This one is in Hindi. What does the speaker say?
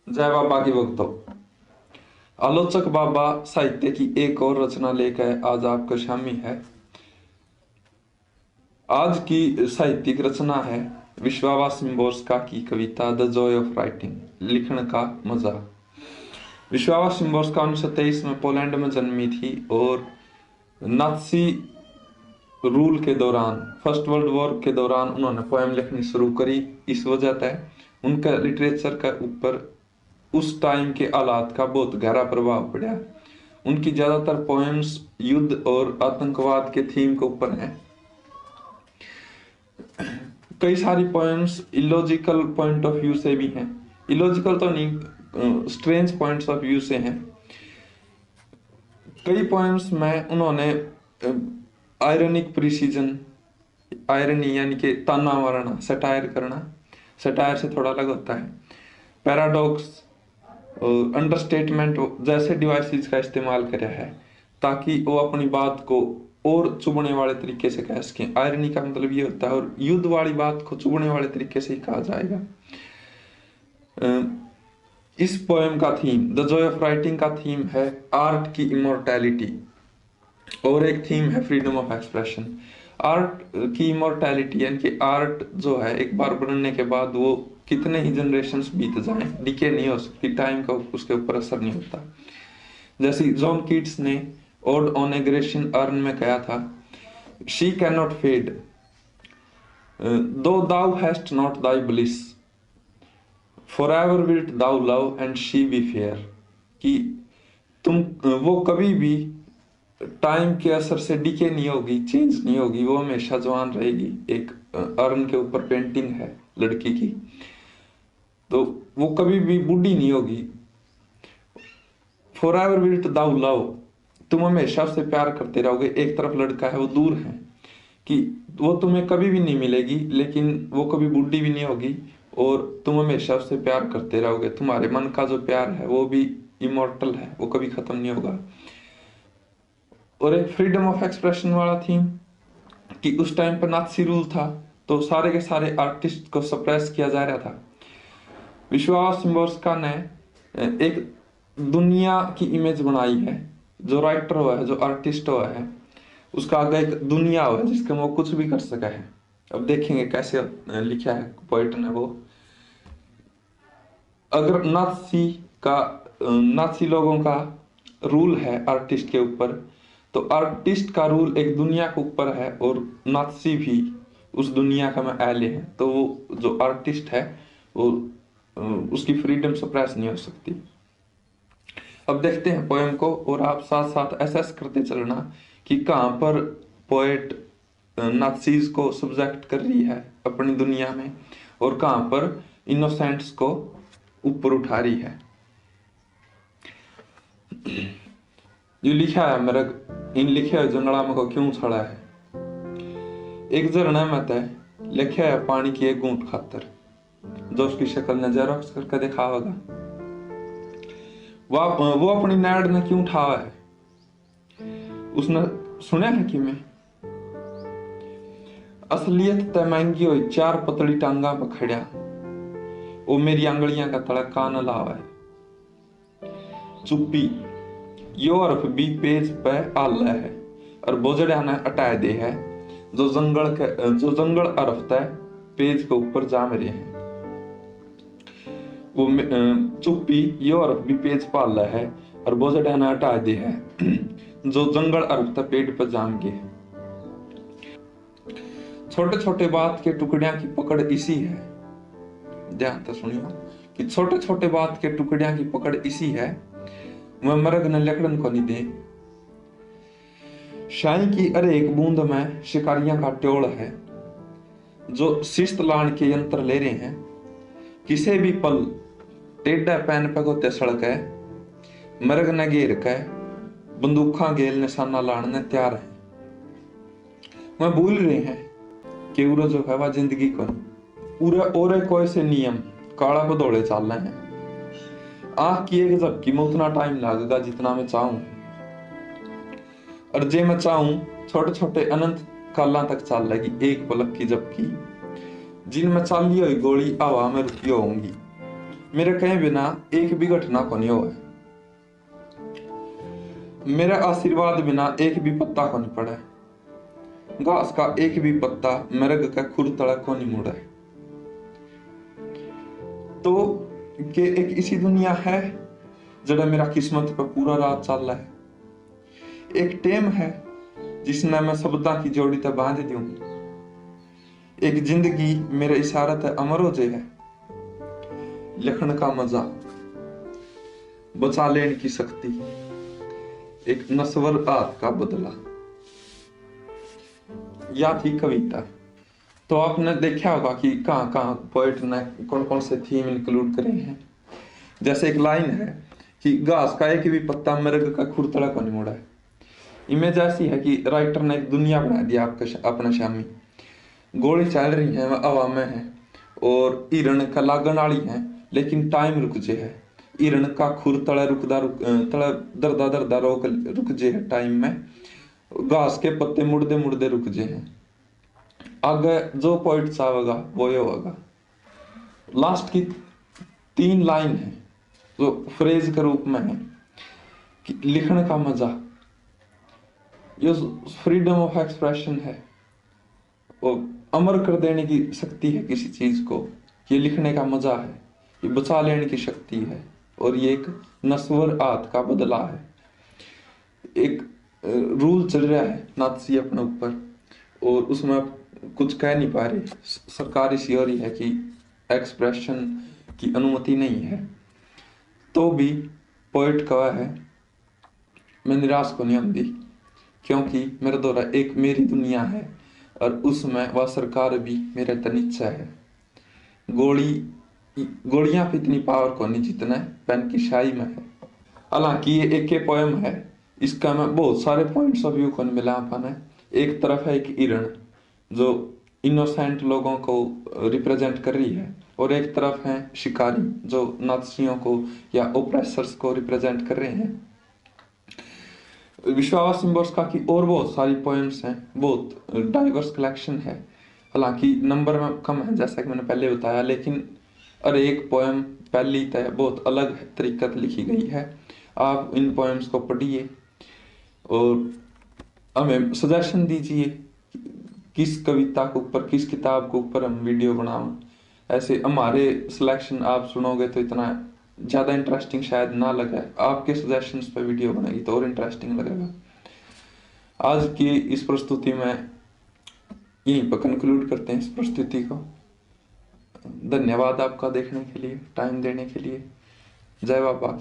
जय बाबा की भक्तों। आलोचक बाबा साहित्य की एक और रचना लेकर आज आपका शामी है। आज की साहित्यिक रचना है विश्वावा शिंबोर्स्का की कविता द जॉय ऑफ राइटिंग, लिखने का मजा। विश्वावा शिंबोर्स्का 1923 में पोलैंड में जन्मी थी और नात्सी रूल के दौरान, फर्स्ट वर्ल्ड वॉर के दौरान उन्होंने पोएम लिखनी शुरू करी। इस वजह से उनका लिटरेचर के ऊपर उस टाइम के हालात का बहुत गहरा प्रभाव पड़ा। उनकी ज्यादातर पोएम्स युद्ध और आतंकवाद के थीम के ऊपर हैं। कई सारी poems illogical point of view से भी हैं। इलॉजिकल तो नहीं, स्ट्रेंज पॉइंट्स ऑफ व्यू से हैं। कई पोएम्स में उन्होंने आयरनिक प्रिसीजन, आयरनी यानी कि ताना मारना, सटायर करना, सटायर से थोड़ा अलग होता है, पैराडॉक्स, अंडरस्टेटमेंट जैसे डिवाइसेस का इस्तेमाल करा है ताकि वो अपनी बात को और चुभने वाले तरीके से कह सकें। आयरनी का मतलब ये होता है, और युद्ध वाली बात को चुभने वाले तरीके से ही कहा जाएगा। इस पोएम का theme, the Joy of writing का थीम है आर्ट की इमोर्टैलिटी, और एक थीम है फ्रीडम ऑफ एक्सप्रेशन। आर्ट की इमोर्टैलिटी यानी कि आर्ट जो है एक बार बनने के बाद वो कितने ही जनरेशंस बीत जाएं, डिके नहीं हो सकती, टाइम का उसके ऊपर असर नहीं होता। जैसे जॉन कीट्स ने ode on a Grecian urn में कहा था, she cannot fade though thou hast not thy bliss, for ever wilt thou love and she be fair. कि तुम, वो कभी भी टाइम के असर से डिके नहीं होगी, चेंज नहीं होगी, वो हमेशा जवान रहेगी। एक अर्न के ऊपर पेंटिंग है लड़की की, तो वो कभी भी बूढ़ी नहीं होगी। For ever wilt thou love, तुम हमेशा उससे प्यार करते रहोगे। एक तरफ लड़का है, वो दूर है, कि वो तुम्हें कभी भी नहीं मिलेगी, लेकिन वो कभी बूढ़ी भी नहीं होगी और तुम हमेशा उससे प्यार करते रहोगे। तुम्हारे मन का जो प्यार है वो भी इमोर्टल है, वो कभी खत्म नहीं होगा। और एक फ्रीडम ऑफ एक्सप्रेशन वाला थीम, कि उस टाइम पर नात्सी रूल था तो सारे के सारे आर्टिस्ट को सप्रेस किया जा रहा था। विश्वावा शिंबोर्स्का ने एक दुनिया की इमेज बनाई है। जो राइटर हुआ है, जो आर्टिस्ट हुआ है, उसका आगे एक दुनिया हुआ है जिसके में वो कुछ भी कर सका है। अब देखेंगे कैसे लिखा है पोइट ने वो। अगर नाथसी लोगों का रूल है आर्टिस्ट के ऊपर, तो आर्टिस्ट का रूल एक दुनिया के ऊपर है, और नाथसी भी उस दुनिया का में एले हैं। तो वो जो आर्टिस्ट है वो उसकी फ्रीडम सप्रेस नहीं हो सकती। अब देखते हैं पोएम को, और आप साथ साथ एसेस करते चलना कि कहाँ पर पोएट नाथसीज को सब्जेक्ट कर रही है अपनी दुनिया में, और कहाँ पर इनोसेंट्स को ऊपर उठा रही है। जो लिखा है मेरा, इन लिखे है जंगला में को क्यों छड़ा है, एक झरना में तय लिखा है पानी की एक घूंट खातर, जो उसकी शक्ल ने जेरोक्स करके दिखा होगा। वो अपनी नैड ने क्यों उठावा है, उसने सुना है कि मैं असलियत तय महंगी हुई चार पतली टांगा पर खड़ा, वो मेरी अंगलियां का तड़का न लावा है। चुप्पी यो अर्फ भी पेज पे आल है, और बोझड़िया ने अटाए दे है, जो जंगल अर्फ तय पेज के ऊपर जा मेरे हैं। वो चुप्पी यो अर्फ भी पेज पाल है, और बोझड़िया ने अटाए दे है, जो जंगल अर्फ तय पेड़ पर जाम गए। छोटे छोटे बात के टुकड़िया की पकड़ इसी है, ध्यान तो सुनियो, कि छोटे छोटे बात के टुकड़िया की पकड़ इसी है, वह मर्ग न लकड़न को नहीं दे। शाही की अरे एक बूंद में शिकारियां का ट्योल है, जो शिस्त लान के यंत्र ले रहे हैं। किसे भी पल टेढ़ा पैन पे गोते सड़क है, मर्ग न घेर के बंदूखा गेल निशाना लाने तैयार है। वह भूल रहे हैं कि उरो जो है वह जिंदगी को पूरे और कोई से नियम काला को दौड़े चल रहे हैं। आंख की एक झपकी में उतना टाइम लगेगा जितना मैं चाहूं, और जे मैं चाहूं छोटे छोटे अनंत काला तक चल लेगी एक पलक की झपकी, जिनमें चाली हुई गोली हवा में रुकी होंगी। मेरे कहे बिना एक भी घटना को नहीं हुआ। मेरा आशीर्वाद बिना एक भी पत्ता को नहीं पड़ा। घास का एक भी पत्ता मृग का खुर तला को नहीं मुड़ा। तो के एक इसी दुनिया है जड़ा मेरा किस्मत पे पूरा रात चल रहा है। एक टेम है जिसने मैं शब्दा की जोड़ी तक बांध दूं। एक जिंदगी मेरे इशारा तक अमर हो जाए है। लिखण का मजा, बचा लेने की शक्ति, एक नस्वर हाथ का बदला। या थी कविता। तो आपने देखा होगा कि कहाँ कहाँ पोएट ने कौन कौन से थीम इंक्लूड करे हैं। जैसे एक लाइन है कि घास का एक भी पत्ता मृग का खुरतड़ा को नहीं मोड़ा है। इमेज ऐसी है कि राइटर ने एक दुनिया बना दिया आपके अपना सामने। गोली चल रही है, हवा में है और हिरण का लागण वाली है, लेकिन टाइम रुक जे है। हिरण का खुर तले रुकदा तले दरदा दरदा रुक जे है टाइम में। घास के पत्ते मुड़दे मुड़दे रुक जे हैं। आगे जो पॉइंट चाहेगा वो ये होगा। लास्ट की 3 लाइन है जो फ्रेज के रूप में है कि लिखने का मजा, ये फ्रीडम ऑफ एक्सप्रेशन है। वो अमर कर देने की शक्ति है किसी चीज को। ये लिखने का मजा है, ये बचा लेने की शक्ति है और ये एक नस्वर हाथ का बदला है। एक रूल चल रहा है नाथसी अपने ऊपर और उसमें आप कुछ कह नहीं पा रहे। सरकार इसी हो रही है कि एक्सप्रेशन की अनुमति नहीं है। तो भी पोइट कहा है मैं निराश को नहीं आंदी, क्योंकि मेरे द्वारा एक मेरी दुनिया है और उसमें वह सरकार भी मेरे तनिच्चा है। गोलियां पे इतनी पावर को नहीं जितना पेन की शाही में है। हालांकि ये एक पोएम है, इसका मैं बहुत सारे पॉइंट्स ऑफ व्यू को मिला अपन। एक तरफ है एक हिरण जो इनोसेंट लोगों को रिप्रेजेंट कर रही है और एक तरफ है शिकारी जो नाज़ियों को या ओप्रेसर्स को रिप्रेजेंट कर रहे हैं। विश्वास सिम्बोर्स्का की और बहुत सारी पोएम्स हैं, बहुत डाइवर्स कलेक्शन है। हालांकि नंबर में कम है जैसा कि मैंने पहले बताया, लेकिन हर एक पोएम पहली तय बहुत अलग तरीके से लिखी गई है। आप इन पोएम्स को पढ़िए और हमें सजेशन दीजिए किस कविता के ऊपर, किस किताब के ऊपर हम वीडियो बनाओ। ऐसे हमारे सिलेक्शन आप सुनोगे तो इतना ज़्यादा इंटरेस्टिंग शायद ना लगे, आपके सजेशंस पे वीडियो बनेगी तो और इंटरेस्टिंग लगेगा। आज की इस प्रस्तुति में यहीं पर कंक्लूड करते हैं इस प्रस्तुति को। धन्यवाद आपका देखने के लिए, टाइम देने के लिए। जय बाबा।